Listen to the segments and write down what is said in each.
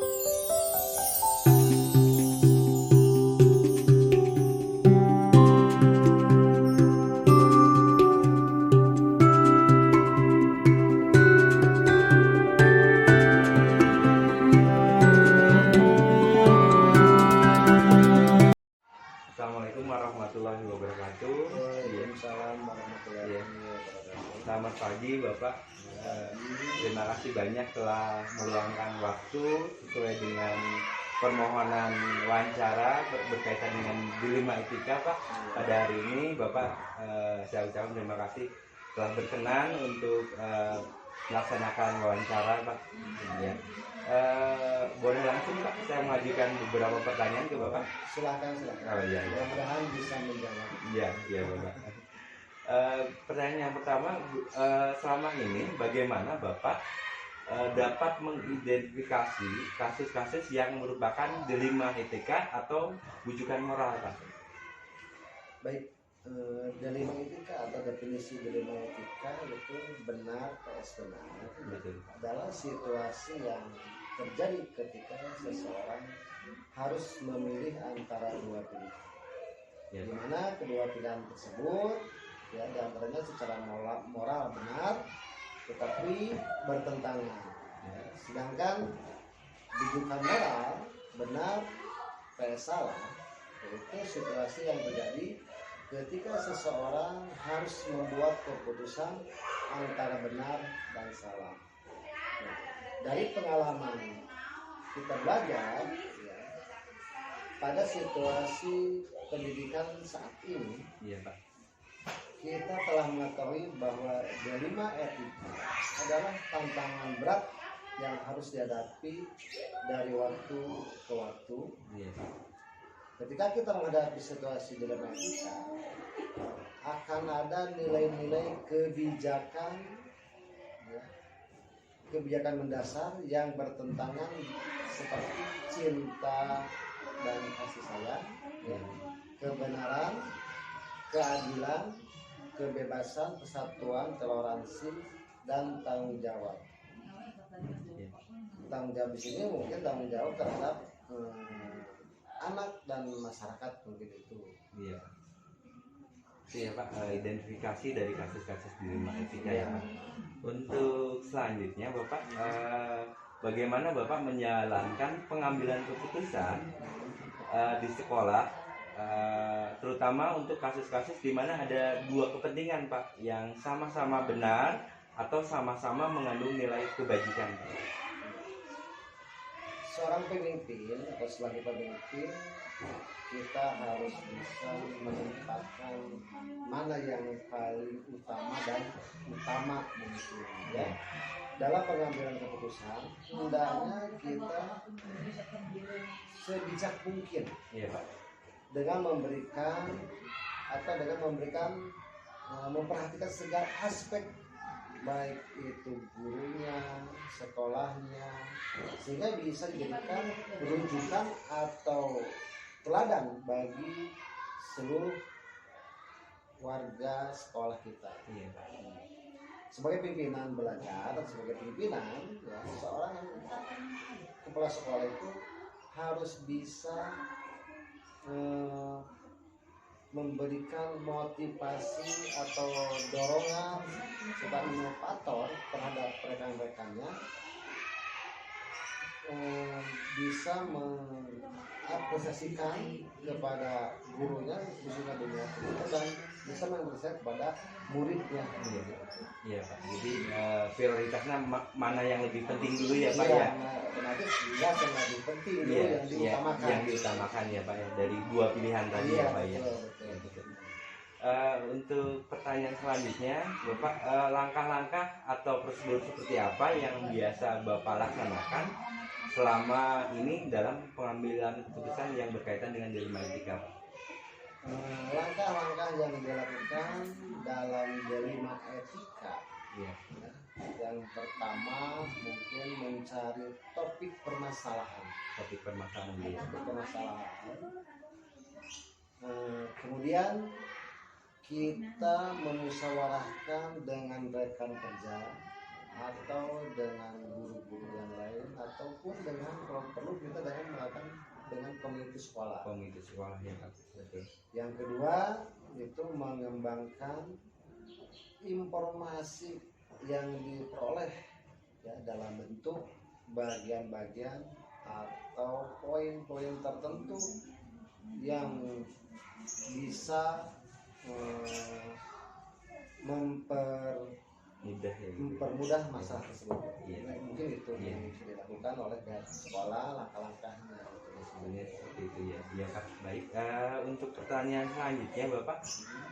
Assalamualaikum warahmatullahi wabarakatuh. Waalaikumsalam warahmatullahi wabarakatuh. Selamat pagi Bapak. Terima kasih banyak telah meluangkan waktu sesuai dengan permohonan wawancara berkaitan dengan dilema etika Pak. Pada hari ini Bapak saya ucapkan terima kasih telah berkenan untuk melaksanakan wawancara Pak. Ya. Boleh langsung Pak saya mengajukan beberapa pertanyaan ke Bapak. Silakan. Oh iya. Mudah-mudahan bisa menjawab. Iya Bapak. Pertanyaan yang pertama, selama ini bagaimana Bapak dapat mengidentifikasi kasus-kasus yang merupakan dilema etika atau bujukan moral Pak? Baik, dilema etika atau definisi dilema etika itu benar vs benar. Betul. Adalah situasi yang terjadi ketika seseorang harus memilih antara dua pilihan. Ya, Di mana kedua pilihan tersebut ya diantaranya secara moral benar tetapi bertentangan ya. Sedangkan bujukan moral benar vs salah itu situasi yang terjadi ketika seseorang harus membuat keputusan antara benar dan salah. Nah, dari pengalaman kita belajar ya, pada situasi pendidikan saat ini, iya Pak. kita telah mengetahui bahwa dilema etika adalah tantangan berat yang harus dihadapi dari waktu ke waktu. Iya Pak. Ketika kita menghadapi situasi dilema etika, akan ada nilai-nilai kebijakan, ya, kebijakan mendasar yang bertentangan seperti cinta dan kasih sayang, ya, kebenaran, keadilan, kebebasan, persatuan, toleransi, dan tanggung jawab. Tanggung jawab di sini mungkin tanggung jawab terhadap anak dan masyarakat mungkin itu. Iya Pak. Iya Pak, identifikasi dari kasus-kasus dilema etika ya Pak. Untuk selanjutnya Bapak, bagaimana Bapak menjalankan pengambilan keputusan di sekolah, terutama untuk kasus-kasus di mana ada dua kepentingan Pak yang sama-sama benar atau sama-sama mengandung nilai kebajikan Pak? Seorang pemimpin atau sebagai pemimpin kita harus bisa menempatkan mana yang paling utama dan utama mungkin ya. Dalam pengambilan keputusan hendaknya kita sebijak mungkin Iya Pak. dengan memberikan memperhatikan segala aspek baik itu gurunya, sekolahnya, sehingga bisa dijadikan rujukan atau teladan bagi seluruh warga sekolah kita. Iya. Sebagai pimpinan belajar atau sebagai pimpinan, ya, seorang kepala sekolah itu harus bisa memberikan motivasi atau dorongan serta inovator terhadap rekan-rekannya, bisa mengapresiasikan kepada gurunya khususnya dunia dan bisa mengapresiasi kepada muridnya. Iya Pak. Jadi prioritasnya mana yang lebih penting dulu ya Pak ya. Otomatis yang lebih penting dulu yang diutamakan. Yang diutamakan ya Pak ya dari dua pilihan tadi ya Pak ya. Betul. Untuk pertanyaan selanjutnya, Bapak, langkah-langkah atau prosedur seperti apa yang biasa Bapak laksanakan selama ini dalam pengambilan keputusan yang berkaitan dengan dilema etika? Langkah-langkah yang dilakukan dalam dilema etika, ya. Yang pertama mungkin mencari topik permasalahan. Kemudian kita memusyawarahkan dengan rekan kerja atau dengan guru-guru yang lain, ataupun dengan kalau perlu kita dengan melakukan dengan komite sekolah. Komite sekolah ya Pak. Betul. Yang kedua itu mengembangkan informasi yang diperoleh ya dalam bentuk bagian-bagian atau poin-poin tertentu yang bisa Mudah ya. mempermudah masalah tersebut. Iya. Nah, mungkin itu Iya. yang bisa dilakukan oleh pihak sekolah, langkah-langkahnya. Sebenarnya seperti itu ya. Iya Pak. Baik. Untuk pertanyaan selanjutnya Bapak,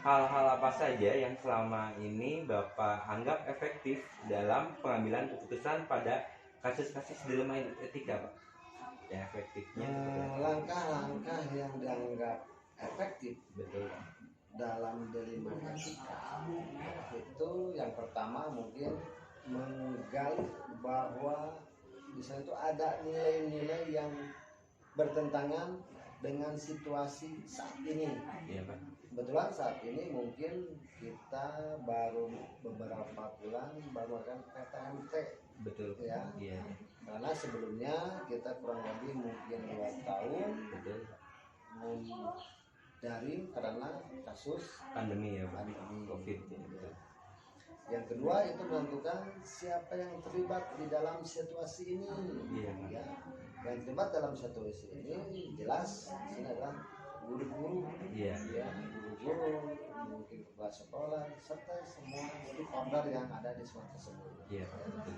hal-hal apa saja yang selama ini Bapak anggap efektif dalam pengambilan keputusan pada kasus-kasus dilema etika Pak? Ya efektifnya. Langkah-langkah yang dianggap efektif Betul Pak. dalam dilema etika itu yang pertama mungkin menggali bahwa di sana itu ada nilai-nilai yang bertentangan dengan situasi saat ini. Iya Pak. Kebetulan saat ini mungkin kita baru beberapa bulan baru akan PTMT Betul. ya. Iya. Karena sebelumnya kita kurang lebih mungkin 2 tahun Betul. dari karena kasus Pandemi ya Pak. pandemi. Covid ya. Betul. Yang kedua itu menentukan siapa yang terlibat di dalam situasi ini. Iya Pak. Ya, yang terlibat dalam situasi ini jelas ini adalah guru-guru, Iya. ya, guru-guru, mungkin kepala sekolah, serta semua stakeholder yang ada di sekolah tersebut. Iya Pak. Betul.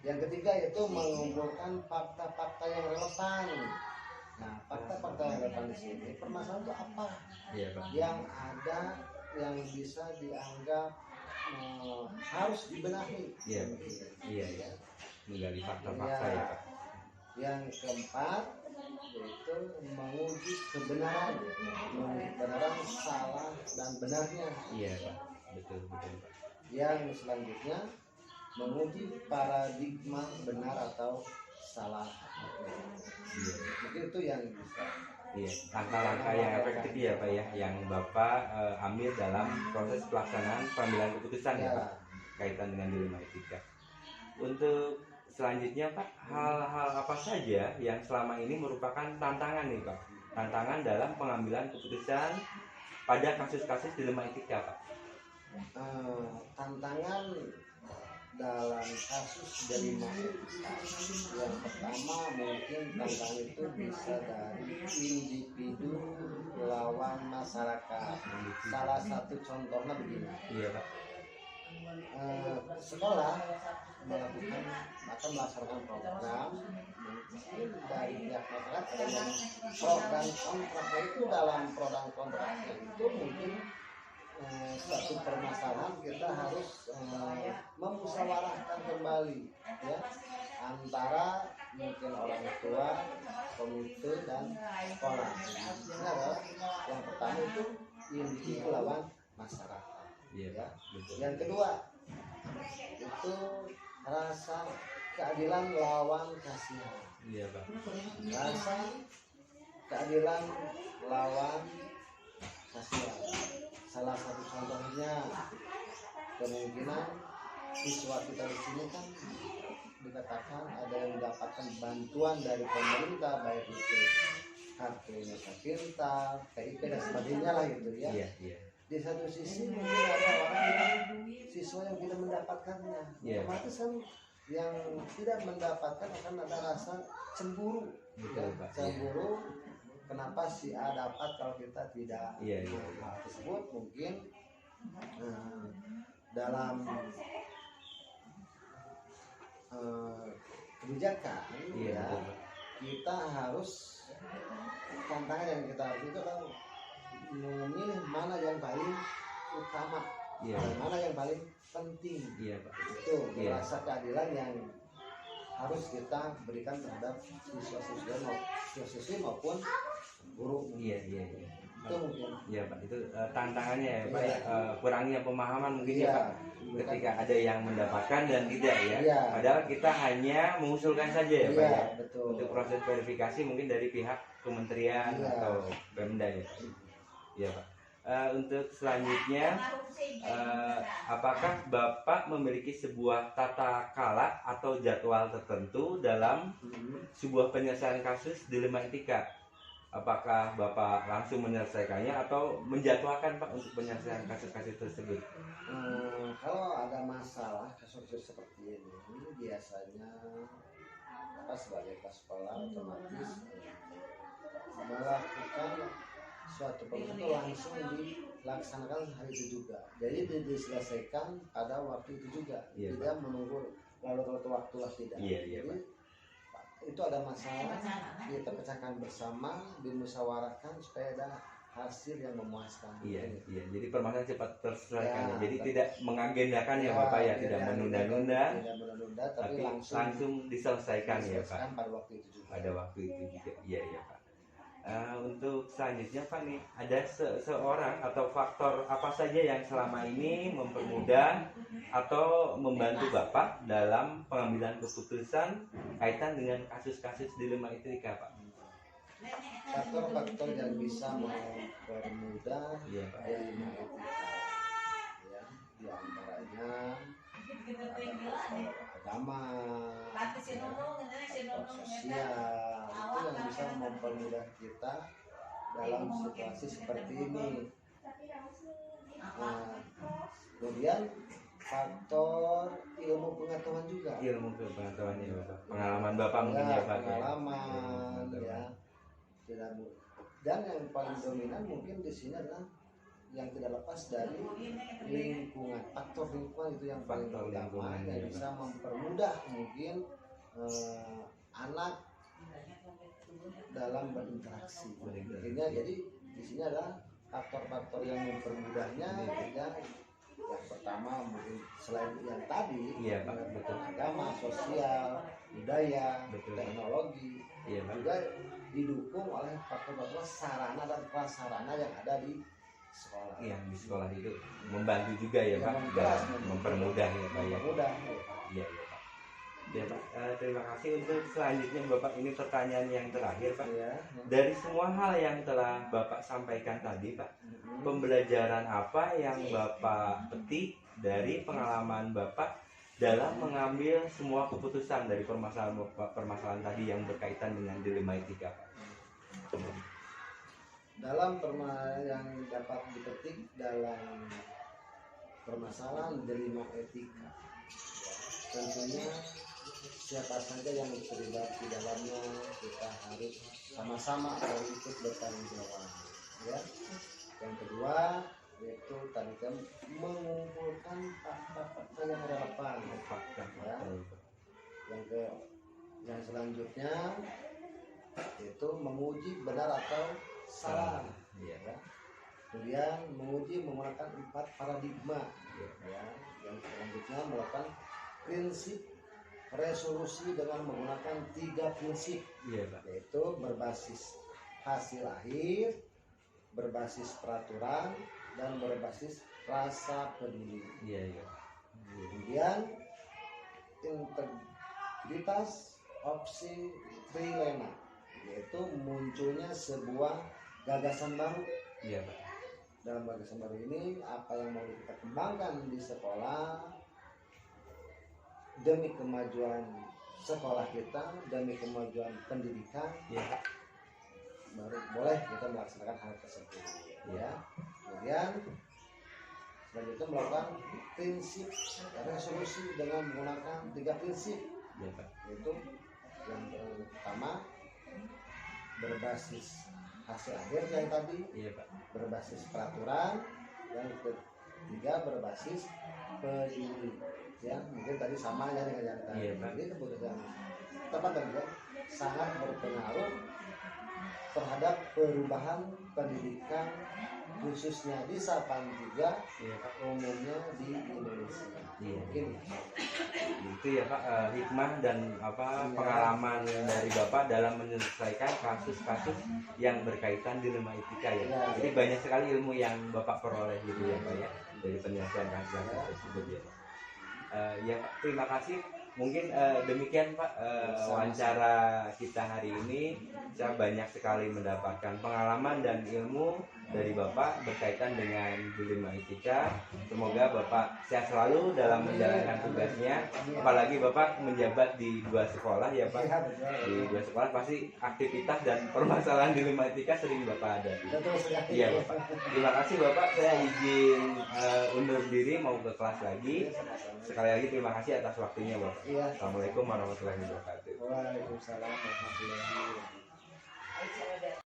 Yang ketiga itu mengumpulkan fakta-fakta yang relevan. Nah, fakta-fakta yang relevan di sini permasalahan itu apa Iya Pak. yang ada yang bisa dianggap harus dibenahi. Iya. Iya. Iya. Menggali fakta-fakta ya Pak. Yang keempat yaitu menguji kebenaran, salah dan benarnya. Iya Pak. Betul betul Pak. Yang selanjutnya menguji paradigma benar atau salah. Iya. Mungkin itu yang bisa. Iya, langkah-langkah yang efektif ya Pak ya, yang Bapak ambil dalam proses pelaksanaan pengambilan keputusan ya Pak, kaitan dengan dilema etika. Untuk selanjutnya Pak, hal-hal apa saja yang selama ini merupakan tantangan nih Pak, tantangan dalam pengambilan keputusan pada kasus-kasus dilema etika Pak? Tantangan dalam kasus dilema etika yang pertama mungkin tantangan itu bisa dari individu lawan masyarakat. Salah satu contohnya begini. Iya Pak. Sekolah melakukan atau melaksanakan program mungkin dari pihak masyarakat ada yang pro dan kontra. Itu dalam pro dan kontra itu mungkin suatu permasalahan kita harus memusyawarahkan kembali ya antara mungkin orang tua, komite dan sekolah. Ini adalah yang pertama itu individu lawan masyarakat. Iya Ya. Pak. Betul. Yang kedua itu rasa keadilan lawan kasihan. Iya Pak. Rasa keadilan lawan kasihan. Salah satu contohnya kemungkinan siswa kita di sini kan dikatakan ada yang mendapatkan bantuan dari pemerintah baik itu kartu Indonesia Pintar, PIP dan sebagainya lah gitu ya. Iya iya. Di satu sisi mungkin ada orang yang siswa yang tidak mendapatkannya. Iya. Otomatis kan yang tidak mendapatkan akan ada rasa cemburu. Betul Pak. Iya. Cemburu. Kenapa si A dapat kalau kita tidak? Iya, iya. Hal tersebut mungkin dalam kebijakan Iya, ya betul, Pak. kita harus tantangan yang kita harus itu adalah memilih mana yang paling utama Iya. dan mana yang paling penting. Iya Pak. Itu Iya. rasa keadilan yang harus kita berikan terhadap siswa-siswi maupun guru. Iya iya iya. Itu mungkin. Iya Pak, itu tantangannya ya Pak Iya. ya, kurangnya pemahaman mungkin ya Iya. Pak, ketika ada yang mendapatkan dan tidak ya. Iya. Padahal kita hanya mengusulkan saja ya Pak Iya, ya. betul. Untuk proses verifikasi mungkin dari pihak kementerian Iya. atau Pemda ya Pak. Iya Pak. Untuk selanjutnya, apakah Bapak memiliki sebuah tata kala atau jadwal tertentu dalam sebuah penyelesaian kasus dilema etika? Apakah Bapak langsung menyelesaikannya atau menjadwalkan Pak untuk penyelesaian kasus-kasus tersebut? Kalau ada masalah kasus seperti ini, biasanya sebagai kepala sekolah otomatis melakukan suatu proses itu langsung dilaksanakan hari itu juga. Jadi diselesaikan pada waktu itu juga, tidak menunggu lalu waktu lah, tidak. Jadi itu ada masalah, kita pecahkan bersama, dimusyawarahkan supaya ada hasil yang memuaskan. Jadi permasalahan cepat terselesaikan. Jadi tidak mengagendakan ya Bapak ya, tidak menunda-nunda, tapi langsung diselesaikan ya Pak. Pada waktu itu juga. Pada waktu itu juga. Iya Pak. Untuk selanjutnya Pak nih, ada seorang atau faktor apa saja yang selama ini mempermudah atau membantu Bapak dalam pengambilan keputusan kaitan dengan kasus-kasus dilema etika Pak? Faktor-faktor yang bisa mempermudah dilema etika, ya, di antaranya agama, sosial, itu yang bisa mempermudah kita dalam situasi seperti ini. Kemudian faktor ilmu pengetahuan juga. Ilmu pengetahuan ya Bapak. Pengalaman Bapak mungkin ya Pak. Pengalaman ya. Dan yang paling dominan mungkin di sini adalah yang tidak lepas dari lingkungan. Faktor lingkungan itu yang paling utama, yang bisa mempermudah mungkin anak dalam berinteraksi. Akhirnya jadi di sini adalah faktor-faktor yang mempermudahnya. Yang pertama mungkin selain yang tadi, agama, sosial, budaya, teknologi, juga didukung oleh faktor-faktor sarana dan prasarana yang ada di sekolah. Di sekolah itu membantu juga ya Pak, mempermudah ya Pak ya. Iya Pak. Ya Pak, terima kasih. Untuk selanjutnya Bapak, ini pertanyaan yang terakhir Pak. Dari semua hal yang telah Bapak sampaikan tadi Pak, pembelajaran apa yang Bapak petik dari pengalaman Bapak dalam mengambil semua keputusan dari permasalahan tadi yang berkaitan dengan dilema etika Pak? Dalam permasalahan yang dapat dipetik dalam permasalahan dilema etika, tentunya siapa saja yang terlibat di dalamnya kita harus sama-sama ikut bertanggung jawab. Ya. Yang kedua yaitu tadi kan mengumpulkan fakta-fakta yang relevan. Ya. Yang selanjutnya itu menguji benar atau salah. Ya. Kemudian menguji menggunakan 4 paradigma. Ya. Yang selanjutnya melakukan prinsip resolusi dengan menggunakan 3 prinsip, yaitu berbasis hasil akhir, berbasis peraturan, dan berbasis rasa peduli. Kemudian integritas opsi trilema, yaitu munculnya sebuah gagasan baru. Dalam gagasan baru ini apa yang mau kita kembangkan di sekolah demi kemajuan sekolah kita, demi kemajuan pendidikan, baru boleh kita melaksanakan hal tersebut. Kemudian selanjutnya melakukan prinsip resolusi dengan menggunakan 3 prinsip, yaitu yang pertama berbasis hasil akhir yang tadi, berbasis peraturan, yang ketiga berbasis peduli. Mungkin tadi sama ya dengan yang tadi. Jadi keputusan tepat dan sangat berpengaruh terhadap perubahan pendidikan khususnya di Sapan juga umumnya di Indonesia. Itu ya Pak, hikmah dan pengalaman dari Bapak dalam menyelesaikan kasus-kasus yang berkaitan dilema etika ya. Jadi banyak sekali ilmu yang Bapak peroleh gitu ya Pak ya, dari penyelesaian kasus tersebut ya. Ya Pak, terima kasih. Mungkin demikian Pak wawancara kita hari ini. Saya banyak sekali mendapatkan pengalaman dan ilmu dari Bapak berkaitan dengan Dilema Etika. Semoga Bapak sehat selalu dalam menjalankan tugasnya. Apalagi Bapak menjabat di 2 sekolah ya Pak. Di 2 sekolah pasti aktivitas dan permasalahan Dilema Etika sering Bapak hadapi. Iya Bapak. Terima kasih Bapak. Saya izin undur diri mau ke kelas lagi. Sekali lagi terima kasih atas waktunya Bapak. Assalamualaikum warahmatullahi wabarakatuh. Waalaikumsalam warahmatullahi wabarakatuh.